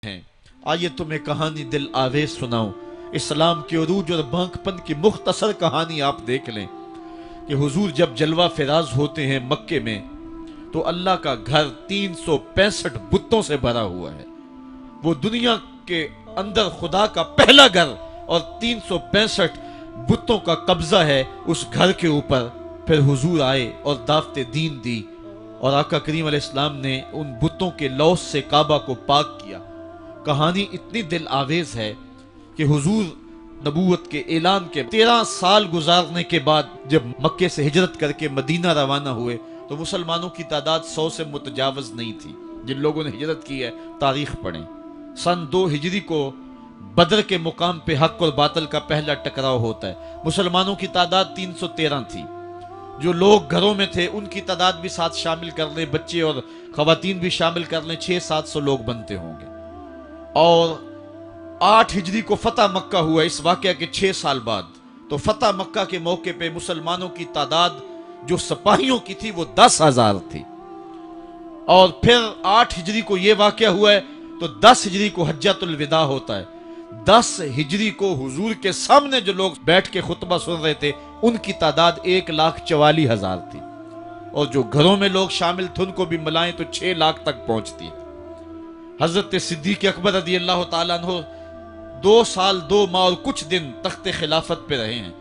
ہیں، آئیے تمہیں کہانی دل آویز سناؤں۔ اسلام کے عروج اور بانکپن کی مختصر کہانی آپ دیکھ لیں کہ حضور جب جلوہ فراز ہوتے ہیں مکے میں تو اللہ کا گھر 365 بتوں سے بھرا ہوا ہے۔ وہ دنیا کے اندر خدا کا پہلا گھر اور 365 بتوں کا قبضہ ہے اس گھر کے اوپر۔ پھر حضور آئے اور دعوت دین دی اور آقا کریم علیہ السلام نے ان بتوں کے لوث سے کعبہ کو پاک کیا۔ کہانی اتنی دل آویز ہے کہ حضور نبوت کے اعلان کے 13 سال گزارنے کے بعد جب مکے سے ہجرت کر کے مدینہ روانہ ہوئے تو مسلمانوں کی تعداد 100 سے متجاوز نہیں تھی۔ جن لوگوں نے ہجرت کی ہے تاریخ پڑھیں۔ سن 2 ہجری کو بدر کے مقام پہ حق اور باطل کا پہلا ٹکراؤ ہوتا ہے۔ مسلمانوں کی تعداد 313 تھی۔ جو لوگ گھروں میں تھے ان کی تعداد بھی ساتھ شامل کر لیں، بچے اور خواتین بھی شامل کر لیں، 600-700 لوگ بنتے ہوں گے۔ اور 8 ہجری کو فتح مکہ ہوا اس واقعہ کے 6 سال بعد۔ تو فتح مکہ کے موقع پہ مسلمانوں کی تعداد جو سپاہیوں کی تھی وہ 10,000 تھی۔ اور پھر 8 ہجری کو یہ واقعہ ہوا ہے تو 10 ہجری کو حجۃ الوداع ہوتا ہے۔ 10 ہجری کو حضور کے سامنے جو لوگ بیٹھ کے خطبہ سن رہے تھے ان کی تعداد 1,44,000 تھی، اور جو گھروں میں لوگ شامل تھے ان کو بھی ملائیں تو 6 لاکھ تک پہنچتی۔ حضرت صدیق اکبر رضی اللہ تعالیٰ عنہ 2 سال 2 ماہ اور کچھ دن تخت خلافت پہ رہے ہیں،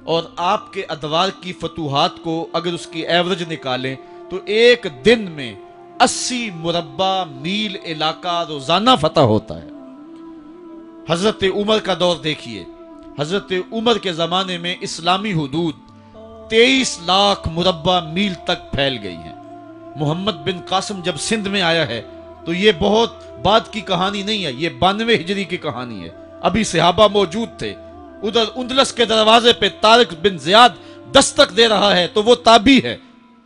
اور آپ کے ادوار کی فتوحات کو اگر اس کی ایوریج نکالیں تو ایک دن میں 80 مربع میل علاقہ روزانہ فتح ہوتا ہے۔ حضرت عمر کا دور دیکھیے، حضرت عمر کے زمانے میں اسلامی حدود 23 لاکھ مربع میل تک پھیل گئی ہیں۔ محمد بن قاسم جب سندھ میں آیا ہے تو یہ بہت بعد کی کہانی نہیں ہے، یہ 92 ہجری کی کہانی ہے۔ ابھی صحابہ موجود تھے۔ ادھر اندلس کے دروازے پہ طارق بن زیاد دستک دے رہا ہے تو وہ تابعی ہے،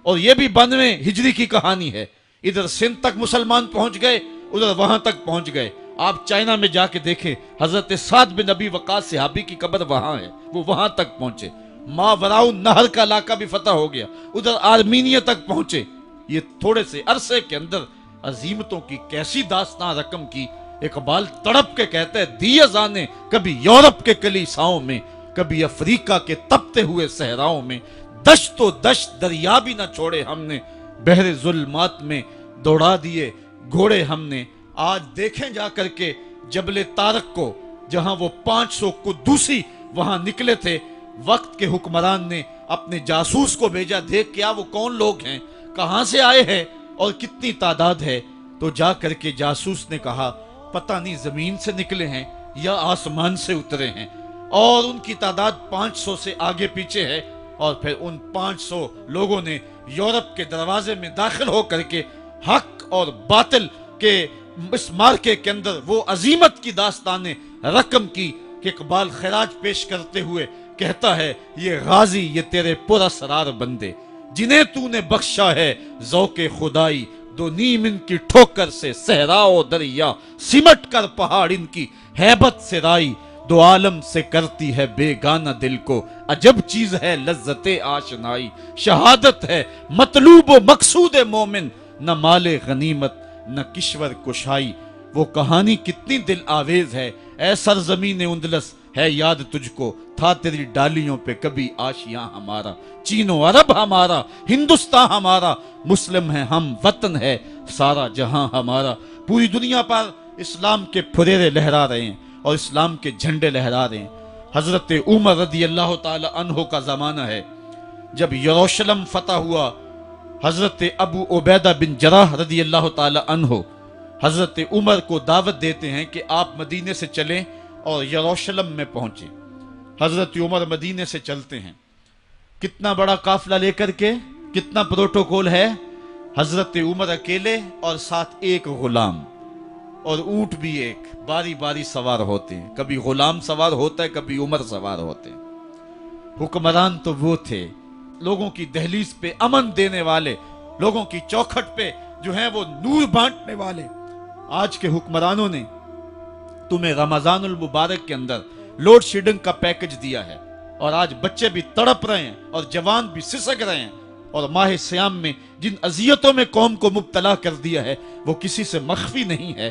اور یہ بھی 92 ہجری کی کہانی ہے۔ ادھر سندھ تک مسلمان پہنچ گئے، ادھر وہاں تک پہنچ گئے۔ آپ چائنا میں جا کے دیکھیں، حضرت سعد بن ابی وقاص صحابی کی قبر وہاں ہے، وہ وہاں تک پہنچے۔ ماوراء النہر کا علاقہ بھی فتح ہو گیا، ادھر آرمینیا تک پہنچے۔ یہ تھوڑے سے عرصے کے اندر عظیمتوں کی کیسی داستان رقم کی۔ اقبال تڑپ کے کہتے ہیں دیے جانے کبھی یورپ کے کلیساؤں میں، کبھی افریقہ کے تپتے ہوئے صحراؤں میں، دشت و دشت دریا بھی نہ چھوڑے ہم نے، بحر ظلمات میں دوڑا دیے گھوڑے ہم نے۔ آج دیکھیں جا کر کے جبل طارق کو، جہاں وہ 500 قدوسی وہاں نکلے تھے، وقت کے حکمران نے اپنے جاسوس کو بھیجا، دیکھ کیا وہ کون لوگ ہیں، کہاں سے آئے ہیں اور کتنی تعداد ہے۔ تو جا کر کے جاسوس نے کہا پتہ نہیں زمین سے نکلے ہیں یا آسمان سے اترے ہیں، اور ان کی تعداد 500 سے آگے پیچھے ہے۔ اور پھر ان 500 لوگوں نے یورپ کے دروازے میں داخل ہو کر کے حق اور باطل کے اس مارکے کے اندر وہ عظیمت کی داستانیں رقم کی کہ اقبال خراج پیش کرتے ہوئے کہتا ہے یہ غازی یہ تیرے پراسرار بندے جنہیں تو نے بخشا ہے ذوق خدائی، دو نیم ان کی ٹھوکر سے صحرا و دریا، سمٹ کر پہاڑ ان کی ہیبت سے رائی، دو عالم سے کرتی ہے بیگانہ دل کو، عجب چیز ہے لذت آشنائی، شہادت ہے مطلوب و مقصود مومن، نہ مال غنیمت نہ کشور کشائی۔ وہ کہانی کتنی دل آویز ہے۔ اے سرزمین اندلس ہے یاد تجھ کو، تھا تیری ڈالیوں پہ کبھی آشیاں ہمارا، چین و عرب ہمارا، ہندوستان ہمارا، مسلم ہے ہم، وطن ہے سارا جہاں ہمارا۔ پوری دنیا پر اسلام کے پھریرے لہرا رہے ہیں اور اسلام کے جھنڈے لہرا رہے ہیں۔ حضرت عمر رضی اللہ تعالی عنہ کا زمانہ ہے جب یروشلم فتح ہوا۔ حضرت ابو عبیدہ بن جراح رضی اللہ تعالی عنہ حضرت عمر کو دعوت دیتے ہیں کہ آپ مدینے سے چلیں اور یروشلم میں پہنچیں۔ حضرت عمر مدینے سے چلتے ہیں، کتنا بڑا قافلہ لے کر کے، کتنا پروٹوکول ہے۔ حضرت عمر اکیلے اور ساتھ ایک غلام، اور اونٹ بھی ایک، باری باری سوار ہوتے ہیں، کبھی غلام سوار ہوتا ہے کبھی عمر سوار ہوتے ہیں۔ حکمران تو وہ تھے لوگوں کی دہلیز پہ امن دینے والے، لوگوں کی چوکھٹ پہ جو ہیں وہ نور بانٹنے والے۔ آج کے حکمرانوں نے تمہیں رمضان المبارک کے اندر لوڈ شیڈنگ کا پیکج دیا ہے، اور آج بچے بھی تڑپ رہے ہیں اور جوان بھی سسک رہے ہیں، اور ماہ سیام میں جن اذیتوں میں قوم کو مبتلا کر دیا ہے وہ کسی سے مخفی نہیں ہے۔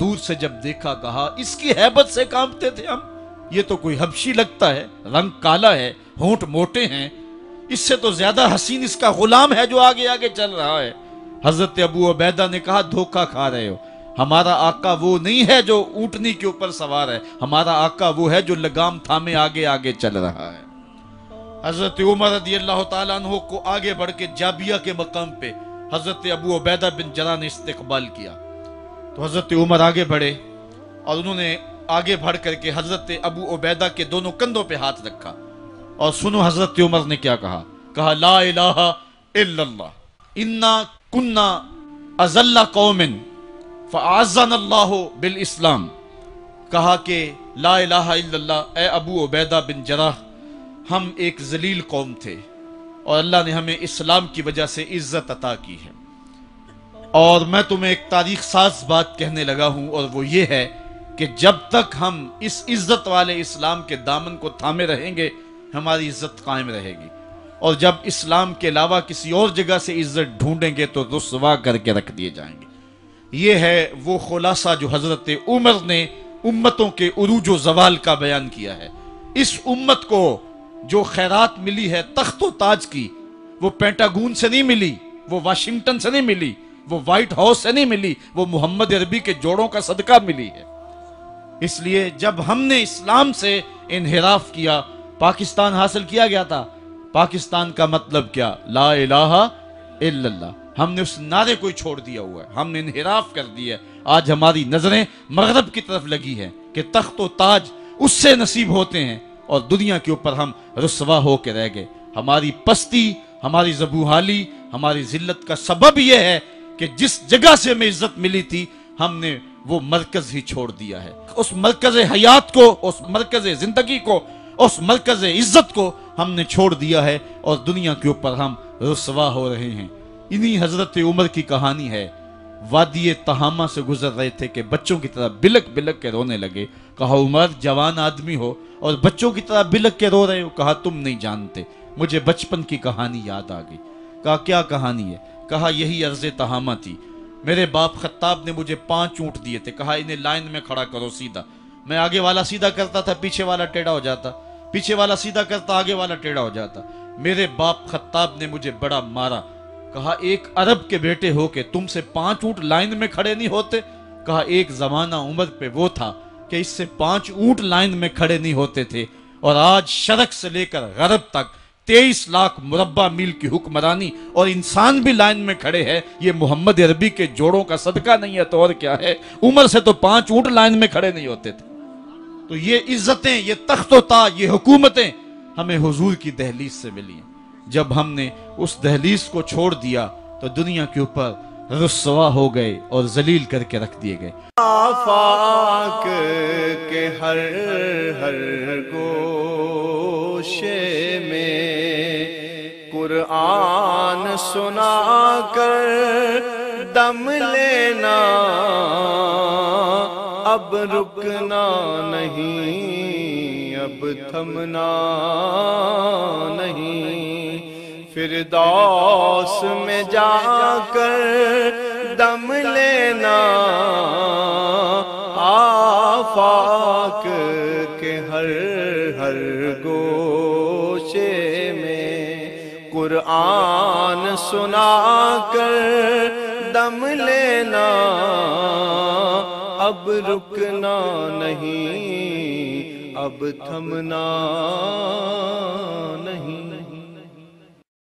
دور سے جب دیکھا کہا اس کی ہیبت سے کانپتے تھے ہم، یہ تو کوئی حبشی لگتا ہے، رنگ کالا ہے، ہونٹ موٹے ہیں، اس سے تو زیادہ حسین اس کا غلام ہے جو آگے آگے چل رہا ہے۔ حضرت ابو عبیدہ نے کہا دھوکہ کھا رہے ہو، ہمارا آقا وہ نہیں ہے جو اونٹنی کے اوپر سوار ہے، ہمارا آقا وہ ہے جو لگام تھامے آگے آگے چل رہا ہے۔ حضرت عمر رضی اللہ تعالیٰ عنہ کو آگے بڑھ کے جابیہ کے مقام پہ حضرت ابو عبیدہ بن جراح نے استقبال کیا، تو حضرت عمر آگے بڑھے اور انہوں نے آگے بڑھ کر کے حضرت ابو عبیدہ کے دونوں کندھوں پہ ہاتھ رکھا، اور سنو حضرت عمر نے کیا کہا لا الہ الا اللہ انا کنا اذل قوم فاعزنا اللہ بالاسلام، کہا کہ لا الہ الا اللہ، اے ابو عبیدہ بن جراح، ہم ایک ذلیل قوم تھے اور اللہ نے ہمیں اسلام کی وجہ سے عزت عطا کی ہے، اور میں تمہیں ایک تاریخ ساز بات کہنے لگا ہوں، اور وہ یہ ہے کہ جب تک ہم اس عزت والے اسلام کے دامن کو تھامے رہیں گے ہماری عزت قائم رہے گی، اور جب اسلام کے علاوہ کسی اور جگہ سے عزت ڈھونڈیں گے تو رسوا کر کے رکھ دیے جائیں گے۔ یہ ہے وہ خلاصہ جو حضرت عمر نے امتوں کے عروج و زوال کا بیان کیا ہے۔ اس امت کو جو خیرات ملی ہے تخت و تاج کی، وہ پینٹاگون سے نہیں ملی، وہ واشنگٹن سے نہیں ملی، وہ وائٹ ہاؤس سے نہیں ملی، وہ محمد عربی کے جوڑوں کا صدقہ ملی ہے۔ اس لیے جب ہم نے اسلام سے انحراف کیا، پاکستان حاصل کیا گیا تھا۔ پاکستان کا مطلب کیا؟ لا الہ الا اللہ۔ ہم نے اس نعرے کو چھوڑ دیا ہوا ہے، ہم نے انحراف کر دیا ہے۔ آج ہماری نظریں مغرب کی طرف لگی ہیں کہ تخت و تاج اس سے نصیب ہوتے ہیں، اور دنیا کے اوپر ہم رسوا ہو کے رہ گئے۔ ہماری پستی، ہماری زبوحالی، ہماری ذلت کا سبب یہ ہے کہ جس جگہ سے ہمیں عزت ملی تھی ہم نے وہ مرکز ہی چھوڑ دیا ہے۔ اس مرکز حیات کو، اس مرکز زندگی کو، اس مرکز عزت کو ہم نے چھوڑ دیا ہے، اور دنیا کے اوپر ہم رسوا ہو رہے ہیں۔ انہی حضرت عمر کی کہانی ہے۔ وادی تہامہ سے گزر رہے تھے کہ بچوں کی طرح بلک بلک کے رونے لگے۔ کہا عمر جوان آدمی ہو اور بچوں کی طرح بلک کے رو رہے ہو؟ کہا تم نہیں جانتے، مجھے بچپن کی کہانی یاد آ گئی۔ کہا کیا کہانی ہے؟ کہا یہی عرض تہامہ تھی، میرے باپ خطاب نے مجھے 5 اونٹ دیے تھے، کہا انہیں لائن میں کھڑا کرو سیدھا۔ میں آگے والا سیدھا کرتا تھا، پیچھے والا ٹیڑھا ہو جاتا، پیچھے والا سیدھا کرتا، آگے والا ٹیڑھا ہو جاتا۔ میرے باپ خطاب نے مجھے بڑا مارا۔ کہا ایک عرب کے بیٹے ہو کے تم سے 5 اونٹ لائن میں کھڑے نہیں ہوتے؟ کہا ایک زمانہ عمر پہ وہ تھا کہ اس سے 5 اونٹ لائن میں کھڑے نہیں ہوتے تھے، اور آج شرق سے لے کر غرب تک 23 لاکھ مربع میل کی حکمرانی، اور انسان بھی لائن میں کھڑے ہیں۔ یہ محمد عربی کے جوڑوں کا صدقہ نہیں ہے تو اور کیا ہے؟ عمر سے تو 5 اونٹ لائن میں کھڑے نہیں ہوتے تھے۔ تو یہ عزتیں، یہ تخت و تاج، یہ حکومتیں ہمیں حضور کی دہلیز سے ملی ہیں۔ جب ہم نے اس دہلیز کو چھوڑ دیا تو دنیا کے اوپر رسوا ہو گئے اور ذلیل کر کے رکھ دیے گئے۔ آفاق کے ہر ہر گوشے میں قرآن سنا کر دم لینا، اب رکنا نہیں، اب تھمنا نہیں، فردوس میں جا کر دم لینا، آفاق کے ہر ہر گوشے میں قرآن سنا کر دم لینا، اب رکنا نہیں، اب تھمنا